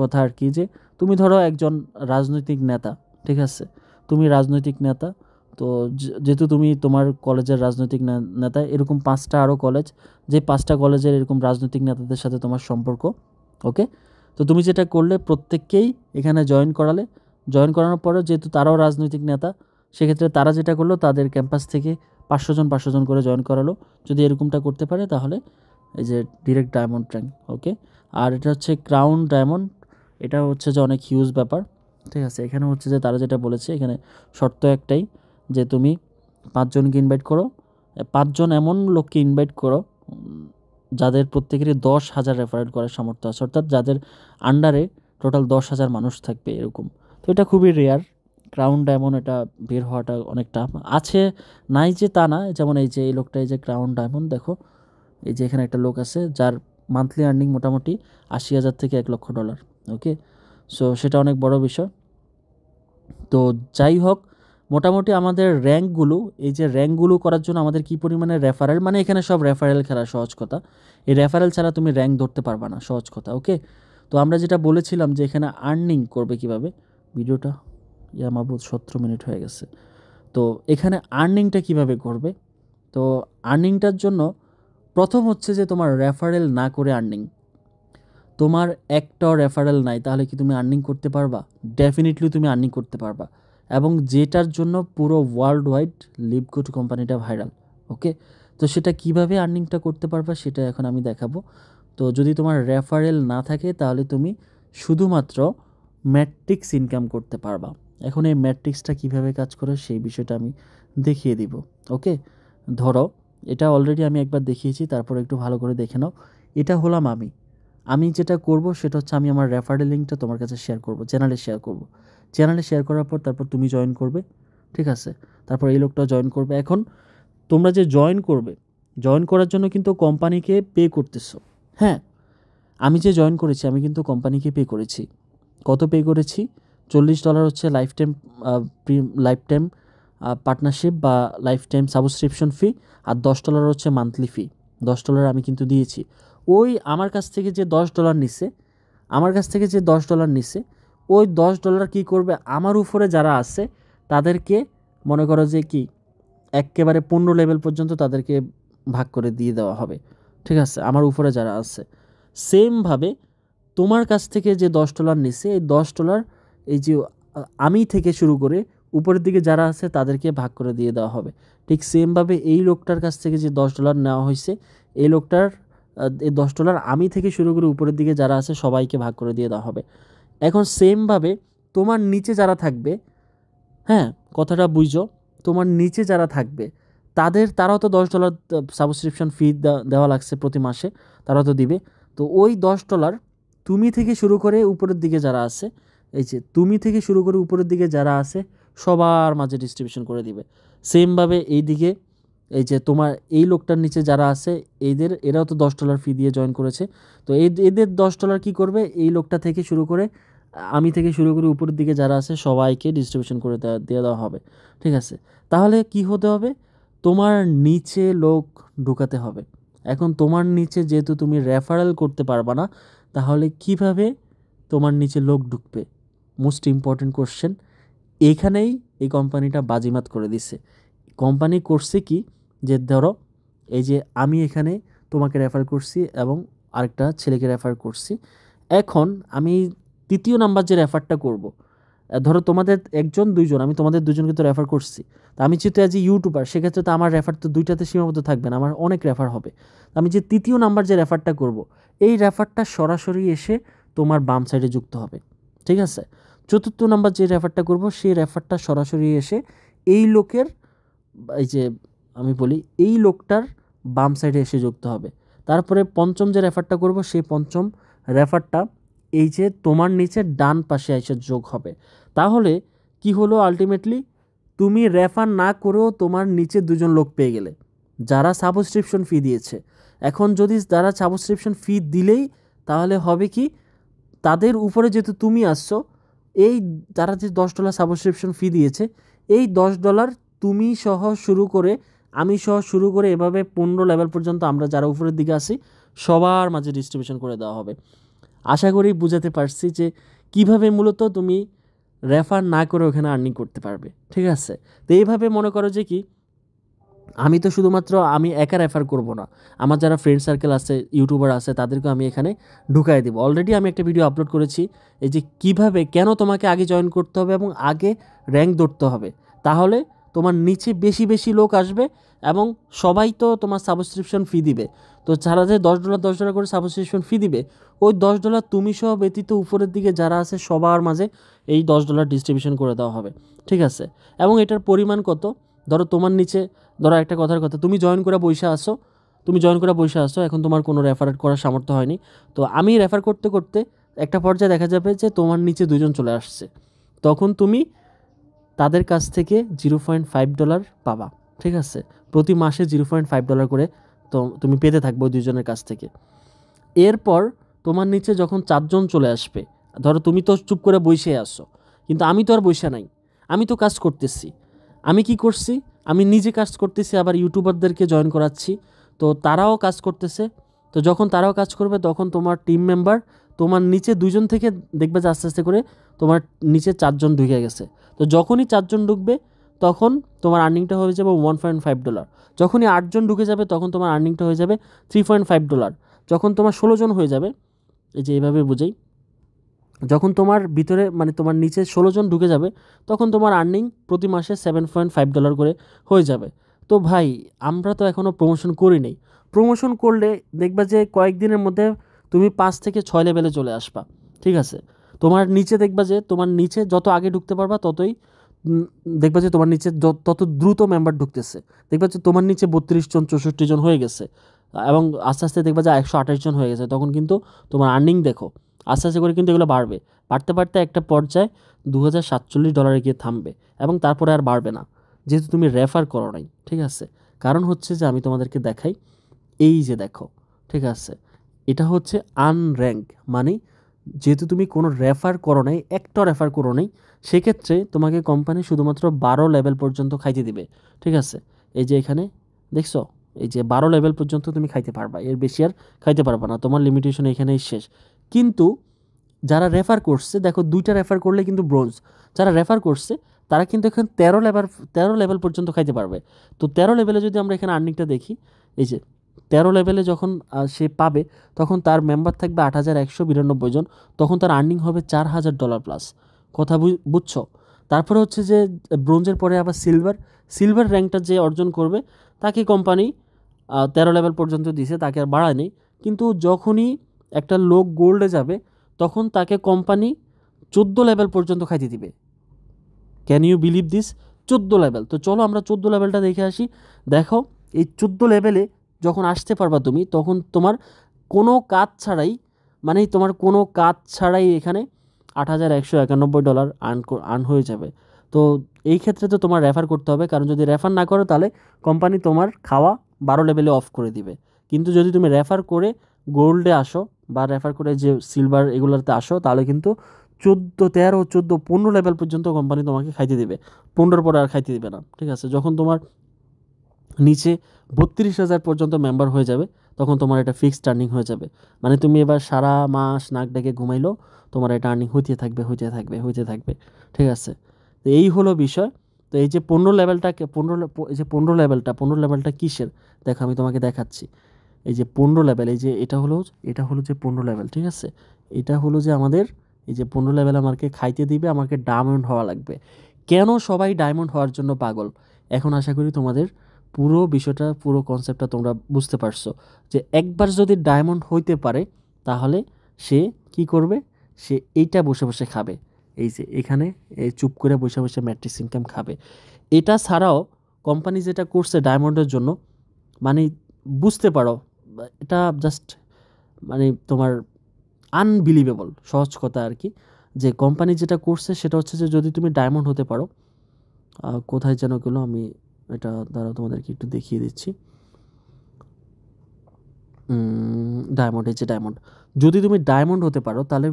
কথা আর কি, যে তুমি ধরো একজন রাজনৈতিক নেতা, ঠিক আছে, তুমি রাজনৈতিক নেতা, তো যেহেতু তুমি তোমার কলেজের রাজনৈতিক নেতা, এরকম 5টা আরও কলেজ, যে 5টা কলেজের এরকম রাজনৈতিক নেতাদের সাথে তোমার সম্পর্ক, ওকে। তো তুমি যেটা করলে প্রত্যেককেই এখানে জয়েন করানোর পরে যেহেতু তারাও রাজনৈতিক নেতা, সেক্ষেত্রে তারা যেটা করলো তাদের ক্যাম্পাস থেকে 500 জন করে জয়েন করালো। যদি এরকমটা করতে পারে তাহলে এই যে ডিরেক্ট ডায়মন্ড র্যাঙ্ক, ওকে। আর এটা হচ্ছে ক্রাউন ডায়মন্ড, এটা হচ্ছে যে অনেক হিউজ ব্যাপার, ঠিক আছে। এখানে হচ্ছে যে তারা যেটা বলেছে এখানে শর্ত একটাই, যে তুমি 5 জনকে ইনভাইট করো, 5 জন এমন লোককে ইনভাইট করো যাদের প্রত্যেকেরই 10,000 রেফারেল করার সামর্থ্য আছে, অর্থাৎ যাদের আন্ডারে টোটাল 10,000 মানুষ থাকবে এরকম। তো এটা খুবই রেয়ার, ক্রাউন ডায়মন্ড এটা বের হওয়াটা অনেক টাফ আছে, নাই যে তা না। যেমন এই যে এই লোকটা, এই যে ক্রাউন ডায়মন্ড, দেখো এই যে এখানে একটা লোক আছে যার মান্থলি আর্নিং মোটামুটি 80,000 থেকে $1,00,000, ওকে। সো সেটা অনেক বড় বিষয়। তো যাই হোক, মোটামুটি আমাদের র্যাঙ্কগুলো, এই যে র্যাঙ্কগুলো করার জন্য আমাদের কি পরিমাণে রেফারেল, মানে এখানে সব রেফারেল খেলা, সহজ কথা। এই রেফারেল ছাড়া তুমি র্যাঙ্ক ধরতে পারবা না, সহজ কথা, ওকে। তো আমরা যেটা বলেছিলাম যে এখানে আর্নিং করবে কিভাবে, ভিডিওটা মাবুদ 17 মিনিট হয়ে গেছে। তো এখানে আর্নিংটা কিভাবে করবে, তো আর্নিংটার জন্য প্রথম হচ্ছে যে তোমার রেফারেল না করে আর্নিং, তোমার একটাও রেফারেল নাই, তাহলে কি তুমি আর্নিং করতে পারবা? ডেফিনেটলি তুমি আর্নিং করতে পারবা, এবং যেটার জন্য পুরো ওয়ার্ল্ড ওয়াইড লিভগুড কোম্পানিটা ভাইরাল, ওকে। তো সেটা কিভাবে আর্নিংটা করতে পারবা সেটা এখন আমি দেখাবো। তো যদি তোমার রেফারেল না থাকে তাহলে তুমি শুধুমাত্র ম্যাট্রিক্স ইনকাম করতে পারবা। এখন এই ম্যাট্রিক্সটা কিভাবে কাজ করে সেই বিষয়টা আমি দেখিয়ে দিব, ওকে। ধরো এটা অলরেডি আমি একবার দেখিয়েছি, তারপর একটু ভালো করে দেখে নাও। এটা হলাম আমি যেটা করব সেটা হচ্ছে আমি আমার রেফারেল লিঙ্কটা তোমার কাছে শেয়ার করব, চ্যানেলে শেয়ার করার পর তারপর তুমি জয়েন করবে, ঠিক আছে। তারপর এই লোকটাও জয়েন করবে। এখন তোমরা যে জয়েন করার জন্য কিন্তু কোম্পানিকে পে করতেছো, হ্যাঁ। আমি যে জয়েন করেছি আমি কিন্তু কোম্পানিকে পে করেছি। কত পে করেছি? $40 হচ্ছে লাইফ টাইম পার্টনারশিপ বা লাইফ টাইম সাবস্ক্রিপশন ফি, আর $10 হচ্ছে মান্থলি ফি। $10 আমি কিন্তু দিয়েছি। ওই আমার কাছ থেকে যে $10 নিছে, ওই $10 কী করবে, আমার উপরে যারা আছে তাদেরকে, মনে করো যে কি একেবারে 15 লেভেল পর্যন্ত তাদেরকে ভাগ করে দিয়ে দেওয়া হবে, ঠিক আছে, আমার উপরে যারা আছে। সেমভাবে তোমার কাছ থেকে যে $10 নিছে, এই $10 এই যে আমি থেকে শুরু করে উপরের দিকে যারা আছে তাদেরকে ভাগ করে দিয়ে দেওয়া হবে। ঠিক সেমভাবে এই লোকটার কাছ থেকে যে $10 নেওয়া হয়েছে, এই লোকটার এই $10 আমি থেকে শুরু করে উপরের দিকে যারা আছে সবাইকে ভাগ করে দিয়ে দেওয়া হবে। এখন সেমভাবে তোমার নিচে যারা থাকবে, হ্যাঁ কথাটা বুঝো, তোমার নিচে যারা থাকবে তারাও তো $10 সাবস্ক্রিপশন ফি দেওয়া লাগছে প্রতি মাসে, তারাও তো দিবে। তো ওই $10 তুমি থেকে শুরু করে উপরের দিকে যারা আছে, এই যে তুমি থেকে শুরু করে উপরের দিকে যারা আছে সবার মাঝে ডিস্ট্রিবিউশন করে দিবে। সেমভাবে এইদিকে এই যে তোমার এই লোকটার নিচে যারা আছে এরাও তো $10 ফি দিয়ে জয়েন করেছে। তো এদের $10 কী করবে, এই লোকটা থেকে শুরু করে আমি থেকে শুরু করে উপরের দিকে যারা আছে সবাইকে ডিস্ট্রিবিউশন করে দিয়ে দেওয়া হবে, ঠিক আছে। তাহলে কি হতে হবে, তোমার নিচে লোক ঢুকাতে হবে। এখন তোমার নিচে যেহেতু তুমি রেফারেল করতে পারবা না, তাহলে কিভাবে তোমার নিচে লোক ঢুকবে? Most important question. এখানেই এই কোম্পানিটা বাজিমাত করে দিছে। কোম্পানি করছে কি, যে ধরো এই যে আমি এখানে তোমাকে রেফার করছি এবং আরেকটা ছেলেকে রেফার করছি, এখন আমি তৃতীয় নাম্বার যে রেফারটা করব, ধরো তোমাদের একজন দুইজন, আমি তোমাদের দুজনকে তো রেফার করছি, তো আমি যেহেতু অ্যাজ এ ইউটিউবার সেক্ষেত্রে তো আমার রেফার তো দুইটাতে সীমাবদ্ধ থাকবে না, আমার অনেক রেফার হবে। আমি যে তৃতীয় নাম্বার যে রেফারটা করব, এই রেফারটা সরাসরি এসে তোমার বাম সাইডে যুক্ত হবে, ঠিক আছে। চতুর্থ নাম্বার যে রেফারটা করব সেই রেফারটা সরাসরি এসে এই লোকের, এই যে আমি বলি এই লোকটার বাম সাইডে এসে যুক্ত হবে। তারপরে পঞ্চম যে রেফারটা করব সেই পঞ্চম রেফারটা এই যে তোমার নিচে ডান পাশে এসে যোগ হবে। তাহলে কি হলো, আলটিমেটলি তুমি রেফার না করেও তোমার নিচে দুজন লোক পেয়ে গেলে যারা সাবস্ক্রিপশন ফি দিয়েছে। এখন যদি যারা সাবস্ক্রিপশন ফি দিলেই তাহলে হবে কি, তাদের উপরে যেহেতু তুমি আসছো, এই যারা যে $10 সাবস্ক্রিপশন ফি দিয়েছে, এই $10 তুমি সহ শুরু করে আমি সহ শুরু করে এভাবে 15 লেভেল পর্যন্ত আমরা যারা উপরের দিকে আসি সবার মাঝে ডিস্ট্রিবিউশন করে দেওয়া হবে। আশা করি বুঝাতে পারছি যে কিভাবে মূলত তুমি রেফার না করে ওখানে আর্নিং করতে পারবে, ঠিক আছে। তো এইভাবে মনে করো যে কি, আমি তো শুধুমাত্র আমি একা রেফার করব না, আমার যারা ফ্রেন্ড সার্কেল আছে, ইউটিউবার আছে, তাদেরকে আমি এখানে ঢুকাই দেবো। অলরেডি আমি একটা ভিডিও আপলোড করেছি, এই যে কিভাবে কেন তোমাকে আগে জয়েন করতে হবে এবং আগে র্যাঙ্ক ধরতে হবে, তাহলে তোমার নিচে বেশি বেশি লোক আসবে এবং সবাই তো তোমার সাবস্ক্রিপশন ফি দিবে। তো যারা যে $10 করে সাবস্ক্রিপশন ফি দিবে, ওই $10 তুমি সহ ব্যতীত উপরের দিকে যারা আছে সবার মাঝে এই $10 ডিস্ট্রিবিউশন করে দেওয়া হবে, ঠিক আছে। এবং এটার পরিমাণ কত, ধরো তোমার নিচে, ধরো একটা কথার কথা, তুমি জয়েন করে বসে আসো, এখন তোমার কোনো রেফার করার সামর্থ্য হয়নি। তো আমি রেফার করতে করতে একটা পর্যায়ে দেখা যাবে যে তোমার নিচে দুজন চলে আসছে, তখন তুমি তাদের কাছ থেকে $0.5 পাবা, ঠিক আছে। প্রতি মাসে $0.5 করে তো তুমি পেতে থাকবে ওই দুজনের কাছ থেকে। এরপর তোমার নিচে যখন 4 জন চলে আসবে, ধরো তুমি তো চুপ করে বসে আসছো, কিন্তু আমি তো আর বসে নাই, আমি তো কাজ করতেছি। আমি কি করছি, আমি নিজে কাজ করতেছি, আবার ইউটিউবারদেরকে জয়েন করাচ্ছি, তো তারাও কাজ করতেছে। তো যখন তারাও কাজ করবে তখন তোমার টিম মেম্বার, তোমার নিচে 2 জন থেকে দেখবে যে আস্তে আস্তে করে তোমার নিচে 4 জন ঢুকে গেছে। তো যখনই 4 জন ঢুকবে তখন তোমার আর্নিংটা হয়ে যাবে $1.5। যখনই 8 জন ঢুকে যাবে তখন তোমার আর্নিংটা হয়ে যাবে $3.5। যখন তোমার 16 জন হয়ে যাবে, এই যে এইভাবে বুঝাই, যখন তোমার ভিতরে মানে তোমার নিচে 16 জন ঢুকে যাবে তখন তোমার আর্নিং প্রতি মাসে $7.5 করে হয়ে যাবে। তো ভাই আমরা তো এখনও প্রমোশন করি নাই, প্রমোশন করলে দেখবা যে কয়েকদিনের মধ্যে তুমি 5 থেকে 6 লেভেলে চলে আসবা, ঠিক আছে। তোমার নিচে দেখবা যে তোমার নিচে যত আগে ঢুকতে পারবা ততই দেখবা যে তোমার নিচে তত দ্রুত মেম্বার ঢুকতেছে। দেখবা যে তোমার নিচে 32 জন 64 জন হয়ে গেছে এবং আস্তে আস্তে দেখবা যে 128 জন হয়ে গেছে, তখন কিন্তু তোমার আর্নিং দেখো আস্তে আস্তে করে কিন্তু এগুলো বাড়বে, বাড়তে বাড়তে একটা পর্যায়ে $2047 গিয়ে থামবে এবং তারপরে আর বাড়বে না, যেহেতু তুমি রেফার করো নাই, ঠিক আছে। কারণ হচ্ছে যে আমি তোমাদেরকে দেখাই, এই যে দেখো, ঠিক আছে, এটা হচ্ছে আনর্যাঙ্ক, মানে যেহেতু তুমি কোনো রেফার করো নাই, একটা রেফার করো নাই, সেক্ষেত্রে তোমাকে কোম্পানি শুধুমাত্র 12 লেভেল পর্যন্ত খাইতে দিবে, ঠিক আছে। এই যে এখানে দেখছো, এই যে 12 লেভেল পর্যন্ত তুমি খাইতে পারবা, এর বেশি আর খাইতে পারবা না, তোমার লিমিটেশন এখানেই শেষ। কিন্তু যারা রেফার করছে, দেখো 2টা রেফার করলে কিন্তু ব্রোঞ্জ, যারা রেফার করছে তারা কিন্তু এখন 13 লেভেল পর্যন্ত খাইতে পারবে। তো 13 লেভেলে যদি আমরা এখানে আর্নিংটা দেখি, এই যে 13 লেভেলে যখন সে পাবে তখন তার মেম্বার থাকবে 8192 জন, তখন তার আর্নিং হবে $4000 প্লাস। কথা বুঝছো? তারপরে হচ্ছে যে ব্রোঞ্জের পরে আবার সিলভার র্যাঙ্কটা যে অর্জন করবে তাকে কোম্পানি 13 লেভেল পর্যন্ত দিছে, তাকে আর বাড়ায়নি। কিন্তু যখনই একটা লোক গোল্ডে যাবে তখন তাকে কোম্পানি 14 লেভেল পর্যন্ত খাইতে দিবে। Can you believe this? 14 level. তো চলো আমরা 14 লেভেলটা দেখে আসি। দেখো এই 14 লেভেলে যখন আসতে পারবা তুমি, তখন তোমার কোনো কাজ ছাড়াই, মানে তোমার কোনো কাজ ছাড়াই এখানে $8191 আর্ন হয়ে যাবে। তো এই ক্ষেত্রে তো তোমার রেফার করতে হবে, কারণ যদি রেফার না করো তাহলে কোম্পানি তোমার খাওয়া 12 লেভেলে অফ করে দিবে। কিন্তু যদি তুমি রেফার করে গোল্ডে আসো বা রেফার করে যে সিলভার এগুলোতে আসো, তাহলে কিন্তু 14, 13, 14, 15 লেভেল পর্যন্ত কোম্পানি তোমাকে খাইতে দিবে, 15 পরে আর খাইতে দিবে না, ঠিক আছে। যখন তোমার নিচে 32,000 পর্যন্ত মেম্বার হয়ে যাবে তখন তোমার এটা ফিক্সড আর্নিং হয়ে যাবে। মানে তুমি এবার সারা মাস নাক ডেকে ঘুমাইলেও তোমার এটা আর্নিং হইতে থাকবে, ঠিক আছে। তো এই হলো বিষয়। তো এই যে 15 লেভেলটা, এই যে 15 লেভেলটা কিসের, দেখো আমি তোমাকে দেখাচ্ছি। এই যে 15 লেভেল, এই যে এটা হলো যে 15 লেভেল, ঠিক আছে? এটা হলো যে আমাদের এই যে 15 লেভেল আমাকে খাইতে দিবে, আমাকে ডায়মন্ড হওয়া লাগবে। কেন সবাই ডায়মন্ড হওয়ার জন্য পাগল? এখন আশা করি তোমাদের পুরো বিষয়টা, পুরো কনসেপ্টটা তোমরা বুঝতে পারছো যে একবার যদি ডায়মন্ড হইতে পারে তাহলে সে কি করবে? সে এইটা বসে বসে খাবে, এই যে এখানে এই চুপ করে বসে বসে ম্যাট্রিক্স ইনকাম খাবে। এটা ছাড়াও কোম্পানি যেটা করছে ডায়মন্ডের জন্য, মানে বুঝতে পারো, এটা জাস্ট মানে তোমার আনবিলিভেবল, সহজ কথা আর কি, যে কোম্পানি যেটা করছে সেটা হচ্ছে যে যদি তুমি ডায়মন্ড হতে পারো, কোথায় যেন গেলো, আমি এটা দ্বারা তোমাদেরকে একটু দেখিয়ে দিচ্ছি। ডায়মন্ড, এই যে ডায়মন্ড, যদি তুমি ডায়মন্ড হতে পারো তাহলে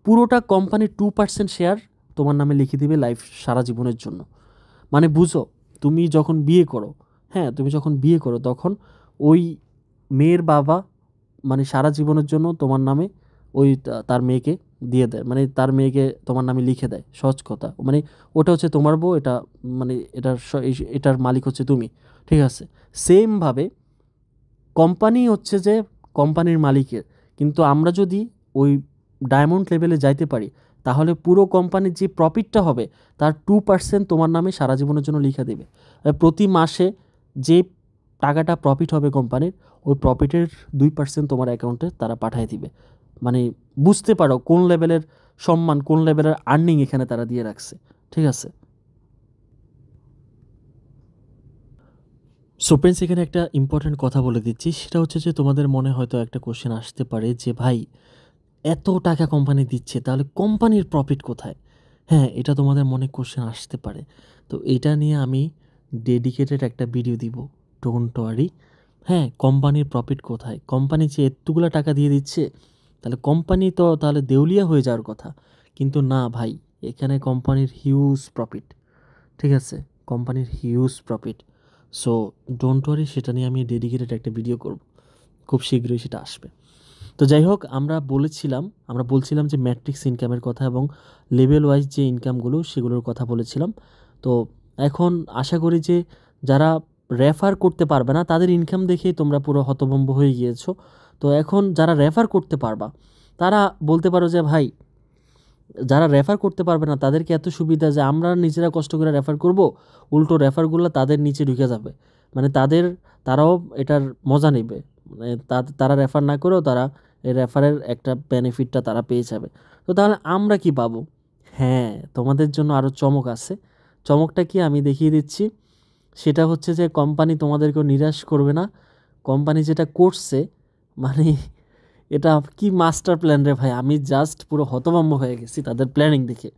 পুরোটা কোম্পানি 2% শেয়ার তোমার নামে লিখে দিবে লাইফ, সারা জীবনের জন্য। মানে বুঝো, তুমি যখন বিয়ে করো, হ্যাঁ তুমি যখন বিয়ে করো তখন ওই মেয়ের বাবা মানে সারা জীবনের জন্য তোমার নামে ওই তার মেয়েকে দিয়ে দেয়, মানে তার মেয়েকে তোমার নামে লিখে দেয়, সহজ কথা। মানে ওটা হচ্ছে তোমার বউ, এটা মানে এটার মালিক হচ্ছে তুমি, ঠিক আছে? সেমভাবে কোম্পানি হচ্ছে যে কোম্পানির মালিকের, কিন্তু আমরা যদি ওই ডায়মন্ড লেভেলে যাইতে পারি তাহলে পুরো কোম্পানির যে প্রফিটটা হবে তার 2% তোমার নামে সারা জীবনের জন্য লিখে দেবে। প্রতি মাসে যে টাকাটা প্রফিট হবে কোম্পানির, ওই প্রফিটের 2% তোমার অ্যাকাউন্টে তারা পাঠিয়ে দিবে। মানে বুঝতে পারো কোন লেভেলের সম্মান, কোন লেভেলের আর্নিং এখানে তারা দিয়ে রাখছে, ঠিক আছে? সো ফ্রেন্ডস, এখানে একটা ইম্পর্টেন্ট কথা বলে দিচ্ছি, সেটা হচ্ছে যে তোমাদের মনে হয়তো একটা কোশ্চেন আসতে পারে যে ভাই এত টাকা কোম্পানি দিচ্ছে তাহলে কোম্পানির প্রফিট কোথায়? হ্যাঁ, এটা তোমাদের মনে কোশ্চেন আসতে পারে। তো এটা নিয়ে আমি ডেডিকেটেড একটা ভিডিও দিব, ডোন্ট ওয়ারি। হ্যাঁ, কোম্পানির প্রফিট কোথায়? কোম্পানি যে এতগুলো টাকা দিয়ে দিচ্ছে তাহলে কোম্পানি তো তাহলে দেউলিয়া হয়ে যাওয়ার কথা, কিন্তু না ভাই, এখানে কোম্পানির হিউজ প্রফিট, ঠিক আছে? কোম্পানির huge profit. So don't worry, সেটা নিয়ে আমি ডেডিকেটেড একটা ভিডিও করব, খুব শীঘ্রই সেটা আসবে। তো যাই হোক, আমরা বলছিলাম যে ম্যাট্রিক্স ইনকামের কথা এবং লেভেল ওয়াইজ যে ইনকামগুলো সেগুলোর কথা বলেছিলাম। তো এখন আশা করি যে যারা রেফার করতে পারবে না তাদের ইনকাম দেখে তোমরা পুরো হতভম্ব হয়ে গিয়েছো। তো এখন যারা রেফার করতে পারবা তারা বলতে পারো যে ভাই, যারা রেফার করতে পারবে না তাদেরকে এত সুবিধা যে আমরা নিজেরা কষ্ট করে রেফার করব, উল্টো রেফারগুলো তাদের নিচে ঢুকে যাবে, মানে তারাও এটার মজা নেবে, মানে তারা রেফার না করেও তারা এই রেফারের একটা বেনিফিটটা তারা পেয়ে যাবে। তো তাহলে আমরা কি পাবো? হ্যাঁ, তোমাদের জন্য আরও চমক আছে। চমকটা কি আমি দেখিয়ে দিচ্ছি। সেটা হচ্ছে যে কোম্পানি তোমাদেরকেও নিরাশ করবে না। কোম্পানি যেটা করছে, মানে এটা কি মাস্টার প্ল্যান রে ভাই, আমি জাস্ট পুরো হতভম্ব হয়ে গেছি তাদের প্ল্যানিং দেখে।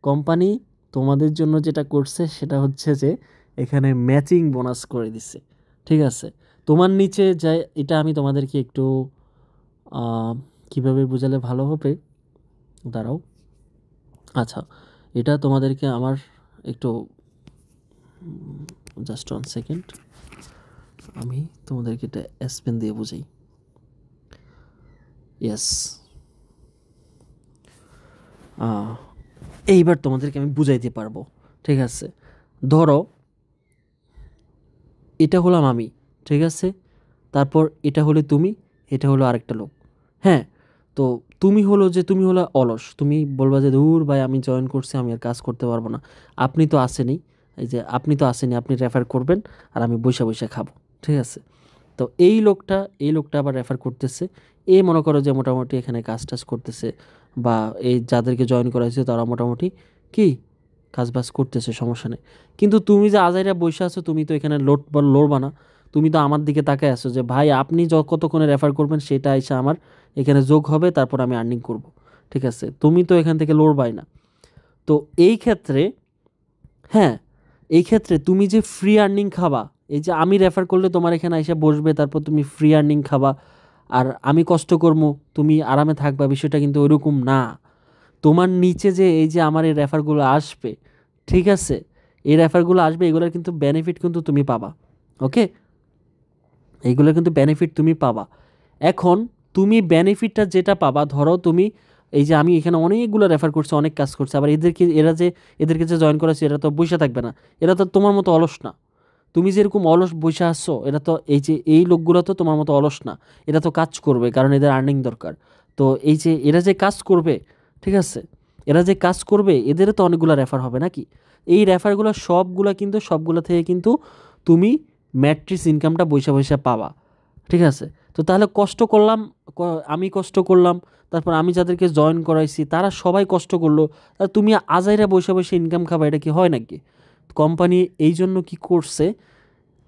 কোম্পানি তোমাদের জন্য যেটা করছে সেটা হচ্ছে যে এখানে ম্যাচিং বোনাস করে দিচ্ছে, ঠিক আছে? তোমার নিচে যায়, এটা আমি তোমাদেরকে একটু কিভাবে বোঝালে ভালো হবে, দাঁড়াও। আচ্ছা, এটা তোমাদেরকে আমার একটু জাস্ট 1 সেকেন্ড, আমি তোমাদেরকে এটা এসপেন দিয়ে বুঝাই। ইয়েস, এইবার তোমাদেরকে আমি বুঝাইতে পারবো, ঠিক আছে? ধরো এটা হলাম আমি, ঠিক আছে? তারপর এটা হলে তুমি, এটা হলো আরেকটা লোক। হ্যাঁ, তো তুমি হলো অলস, তুমি বলবা যে দূর ভাই, আমি জয়েন করছি, আমি আর কাজ করতে পারবো না। আপনি তো আসেনি, এই যে আপনি তো আসেনি, আপনি রেফার করবেন আর আমি বৈশা বৈশা খাবো, ঠিক আছে? তো এই লোকটা আবার রেফার করতেছে, মনে করো যে মোটামুটি এখানে কাজ টাজ করতেছে, বা এই যাদেরকে জয়েন করা হয়েছে তারা মোটামুটি কি কাজ বাজ করতেছে, সমস্যা নেই। কিন্তু তুমি যে আজাইরা বসে আছো, তুমি তো এখানে লড়বা না। তুমি তো আমার দিকে তাকায় আছো যে ভাই আপনি কতক্ষণে রেফার করবেন সেটা এসে আমার এখানে যোগ হবে, তারপর আমি আর্নিং করব, ঠিক আছে? তুমি তো এখান থেকে লড়বাই না। তো এই ক্ষেত্রে, হ্যাঁ, এই ক্ষেত্রে তুমি যে ফ্রি আর্নিং খাবা, এই যে আমি রেফার করলে তোমার এখানে এসে বসবে, তারপর তুমি ফ্রি আর্নিং খাবা, আর আমি কষ্ট করবো, তুমি আরামে থাকবা, বিষয়টা কিন্তু ওইরকম না। তোমার নিচে যে এই যে আমার এই রেফারগুলো আসবে, ঠিক আছে? এই রেফারগুলো আসবে, এগুলোর কিন্তু বেনিফিট কিন্তু তুমি পাবা, ওকে? এইগুলোর কিন্তু বেনিফিট তুমি পাবা। এখন তুমি বেনিফিটটা যেটা পাবা, ধরো তুমি এই যে আমি এখানে অনেকগুলো রেফার করছি, অনেক কাজ করছে, আবার এদেরকে যে জয়েন করেছে এরা তো বসে থাকবে না, এরা তো তোমার মতো অলস না। তুমি যেরকম অলস বসে আসছো, এটা তো এই যে এই লোকগুলো তো তোমার মতো অলস না, এরা তো কাজ করবে, কারণ এদের আর্নিং দরকার। তো এই যে এরা যে কাজ করবে, ঠিক আছে, এরা যে কাজ করবে এদেরও তো অনেকগুলো রেফার হবে নাকি? এই রেফারগুলো সবগুলো কিন্তু সবগুলো থেকে কিন্তু তুমি ম্যাট্রিক্স ইনকামটা বৈশা বৈশা পাবা, ঠিক আছে? তো তাহলে কষ্ট করলাম, আমি কষ্ট করলাম, তারপর আমি যাদেরকে জয়েন করাইছি তারা সবাই কষ্ট করলো, তা তুমি আজাইরা বসে বসে ইনকাম খাবা, এটা কি হয় নাকি? কোম্পানি এই জন্য কি করছে,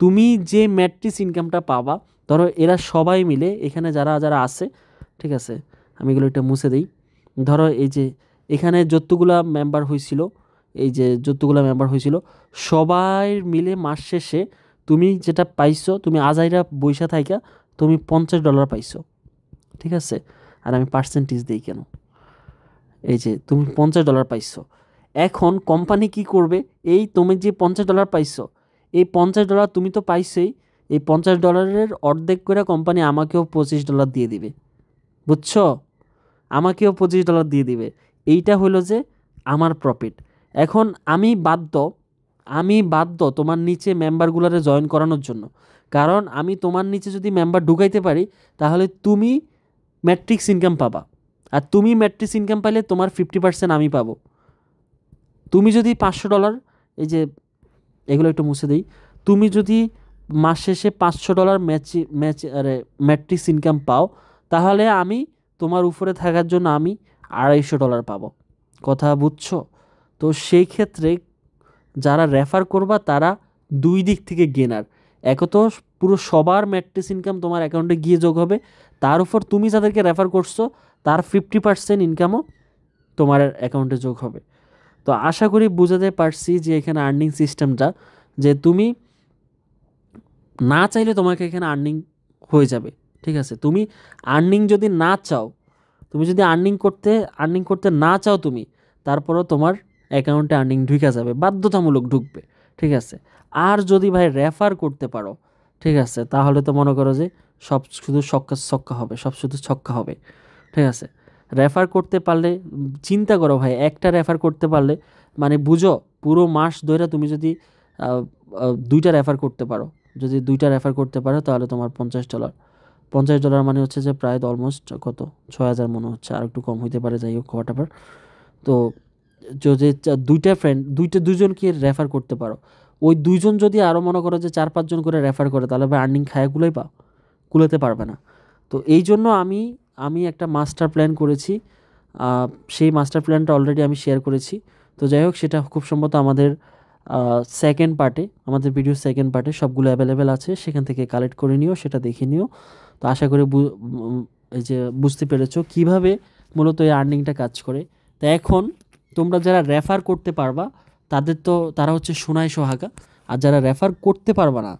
তুমি যে ম্যাট্রিক্স ইনকামটা পাবা, ধরো এরা সবাই মিলে এখানে যারা যারা আছে, ঠিক আছে, আমি এগুলো একটা মুছে দিই। ধরো এই যে এখানে যতগুলা মেম্বার হয়েছিল, এই যে যতগুলা মেম্বার হয়েছিল সবাই মিলে মাস শেষে তুমি যেটা পাইছো, তুমি আজাইরা বৈশা থাইকা তুমি $50 পাইছো, ঠিক আছে? আর আমি পার্সেন্টেজ দিই কেন, এই যে তুমি $50 পাইছো। এখন কোম্পানি কি করবে, এই তুমি যে $50 পাইছো, এই $50 তুমি তো পাইছোই, এই $50 অর্ধেক করে কোম্পানি আমাকেও $25 দিয়ে দিবে, বুঝছো? আমাকেও $25 দিয়ে দিবে। এইটা হলো যে আমার প্রফিট। এখন আমি বাধ্য তোমার নিচে মেম্বারগুলোরে জয়েন করানোর জন্য, কারণ আমি তোমার নিচে যদি মেম্বার ঢুকাইতে পারি তাহলে তুমি ম্যাট্রিক্স ইনকাম পাবা, আর তুমি ম্যাট্রিক্স ইনকাম পাইলে তোমার 50% আমি পাবো। তুমি যদি $500, এই যে এগুলো একটু মুছে দিই, তুমি যদি মাস শেষে $500 ম্যাট্রিক্স ইনকাম পাও, তাহলে আমি তোমার উপরে থাকার জন্য আমি $250 পাবো। কথা বুঝছো? তো সেই ক্ষেত্রে যারা রেফার করবা তারা দুই দিক থেকে গেনার। এক তো পুরো সবার ম্যাট্রিক্স ইনকাম তোমার অ্যাকাউন্টে গিয়ে যোগ হবে, তার উপর তুমি যাদেরকে রেফার করছো তার 50% ইনকামও তোমার অ্যাকাউন্টে যোগ হবে। তো আশা করি বুঝাতে পারছি যে এখানে আর্নিং সিস্টেমটা, যে তুমি না চাইলে তোমাকে এখানে আর্নিং হয়ে যাবে, ঠিক আছে? তুমি আর্নিং যদি না চাও, তুমি যদি আর্নিং করতে না চাও তুমি, তারপরও তোমার অ্যাকাউন্টে আর্নিং ঢুকে যাবে, বাধ্যতামূলক ঢুকবে, ঠিক আছে? আর যদি ভাই রেফার করতে পারো, ঠিক আছে, তাহলে তো মনে করো যে সব শুধু ছক্কা হবে, সব শুধু ছক্কা হবে, ঠিক আছে? রেফার করতে পারলে চিন্তা করো ভাই, একটা রেফার করতে পারলে মানে বুঝো পুরো মাস ধরে তুমি যদি দুইটা রেফার করতে পারো, যদি দুইটা রেফার করতে পারো তাহলে তোমার $50 মানে হচ্ছে যে প্রায় অলমোস্ট কত 6,000 মনে হচ্ছে, আর একটু কম হইতে পারে, যাই হোক হোয়াটএভার। তো যদি দুইজনকে রেফার করতে পারো, ওই দুইজন যদি আরও মনে করো যে 4-5 জন করে রেফার করে, তাহলে ভাই আর্নিং খায় কুলাতে পারবে না। তো এই জন্য আমি একটা মাস্টার প্ল্যান করেছি, সেই মাস্টার প্ল্যানটা অলরেডি আমি শেয়ার করেছি। তো যাই হোক, সেটা খুব সম্ভবত আমাদের সেকেন্ড পার্টে, আমাদের ভিডিও সেকেন্ড পার্টে সবগুলো অ্যাভেলেবেল আছে, সেখান থেকে কালেক্ট করে নিও, সেটা দেখে নিও। তো আশা করি এই যে বুঝতে পেরেছো কীভাবে মূলত এই আর্নিংটা কাজ করে। তো এখন তোমরা যারা রেফার করতে পারবা তারা হচ্ছে সোনায় সোহাগা, আর যারা রেফার করতে পারবা না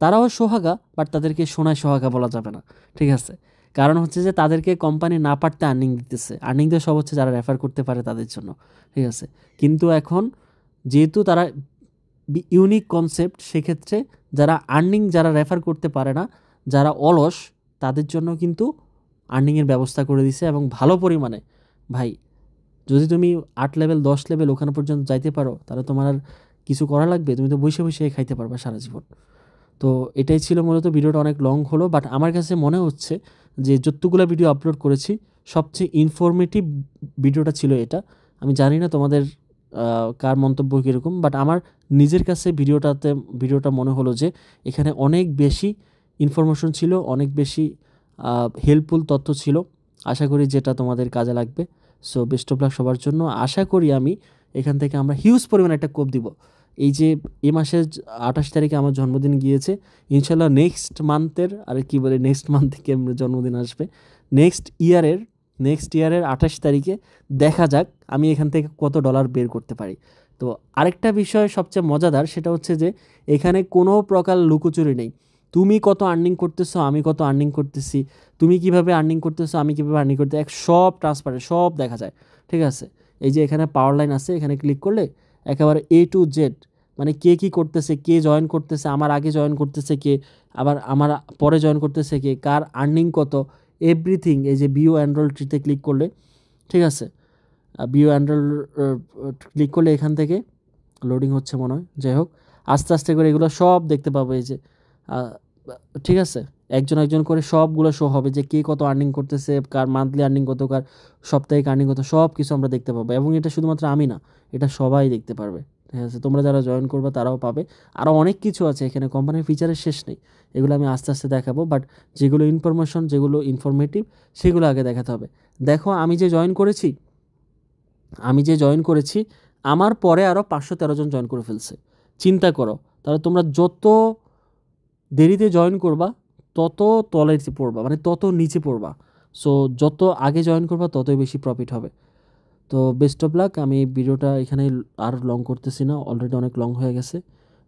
তারাও সোহাগা, বাট তাদেরকে সোনায় সোহাগা বলা যাবে না, ঠিক আছে? কারণ হচ্ছে যে তাদেরকে কোম্পানি না পারতে আর্নিং দিতেছে, আর্নিং দিয়ে সব হচ্ছে যারা রেফার করতে পারে তাদের জন্য, ঠিক আছে? কিন্তু এখন যেহেতু তারা ইউনিক কনসেপ্ট, সেক্ষেত্রে যারা রেফার করতে পারে না, যারা অলস, তাদের জন্য কিন্তু আর্নিংয়ের ব্যবস্থা করে দিছে, এবং ভালো পরিমাণে। ভাই যদি তুমি 8 লেভেল 10 লেভেল ওখানে পর্যন্ত যাইতে পারো, তাহলে তোমার আর কিছু করা লাগবে, তুমি তো বসে বসে খাইতে পারবা সারা জীবন। তো এটাই ছিল মূলত, ভিডিওটা অনেক লং হলো, বাট আমার কাছে মনে হচ্ছে যে যতগুলো ভিডিও আপলোড করেছি সবচেয়ে ইনফরমেটিভ ভিডিওটা ছিল এটা। আমি জানি না তোমাদের কার মন্তব্য কীরকম, বাট আমার নিজের কাছে ভিডিওটা মনে হলো যে এখানে অনেক বেশি ইনফরমেশন ছিল, অনেক বেশি হেল্পফুল তথ্য ছিল। আশা করি যেটা তোমাদের কাজে লাগবে। সো বেস্ট অফ লাক সবার জন্য। আশা করি আমি এখান থেকে আমরা হিউজ পরিমাণে একটা কোপ দিব। এই যে এই মাসের 28 তারিখে আমার জন্মদিন গিয়েছে, ইনশাল্লাহ নেক্সট মান্থের জন্মদিন আসবে, নেক্সট ইয়ারের 28 তারিখে দেখা যাক আমি এখান থেকে কত ডলার বের করতে পারি। তো আরেকটা বিষয় সবচেয়ে মজাদার, সেটা হচ্ছে যে এখানে কোনো প্রকার লুকোচুরি নেই। তুমি কত আর্নিং করতেছো, আমি কত আর্নিং করতেছি, তুমি কিভাবে আর্নিং করতেছো, আমি কিভাবে আর্নিং করতে, সব ট্রান্সপারেন্ট, সব দেখা যায়, ঠিক আছে? এই যে এখানে পাওয়ার লাইন আছে, এখানে ক্লিক করলে একেবারে A to Z, মানে কে কী করতেছে, কে জয়েন করতেছে, আমার আগে জয়েন করতেছে কে, আবার আমার পরে জয়েন করতেছে কে, কার আর্নিং কত, এভরিথিং। এই যে বিও অ্যানরোল ট্রিতে ক্লিক করলে, ঠিক আছে, বিও অ্যানরোল ক্লিক করলে এখান থেকে লোডিং হচ্ছে মনে হয়, যাই হোক, আস্তে আস্তে করে এগুলো সব দেখতে পাবো। এই যে ঠিক আছে, একজন একজন করে সবগুলো শো হবে যে কে কত আর্নিং করতেছে, কার মান্থলি আর্নিং কত, কার সাপ্তাহিক আর্নিং কত, সব কিছু আমরা দেখতে পাবো। এবং এটা শুধুমাত্র আমি না, এটা সবাই দেখতে পারবে। ঠিক আছে, তোমরা যারা জয়েন করবে তারাও পাবে। আরও অনেক কিছু আছে এখানে, কোম্পানির ফিচারের শেষ নেই। এগুলো আমি আস্তে আস্তে দেখাবো, বাট যেগুলো ইনফরমেশন, যেগুলো ইনফরমেটিভ, সেগুলো আগে দেখাতে হবে। দেখো আমি যে জয়েন করেছি আমার পরে আরও 513 জন জয়েন করে ফেলছে। চিন্তা করো, তাহলে তোমরা যত দেরিতে জয়েন করবা তত তলাইতে পড়বা, মানে তত নিচে পড়বা। সো যত আগে জয়েন করবা ততই বেশি প্রফিট হবে। তো বেস্ট অফ লাক। আমি ভিডিওটা এখানে আর লং করতেছি না, অলরেডি অনেক লং হয়ে গেছে,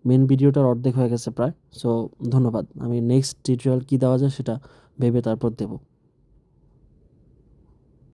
মেন ভিডিওটার অর্ধেক হয়ে গেছে প্রায়। সো ধন্যবাদ। আমি নেক্সট টিউটোরিয়াল কী দেওয়া যায় সেটা ভেবে তারপর দেবো।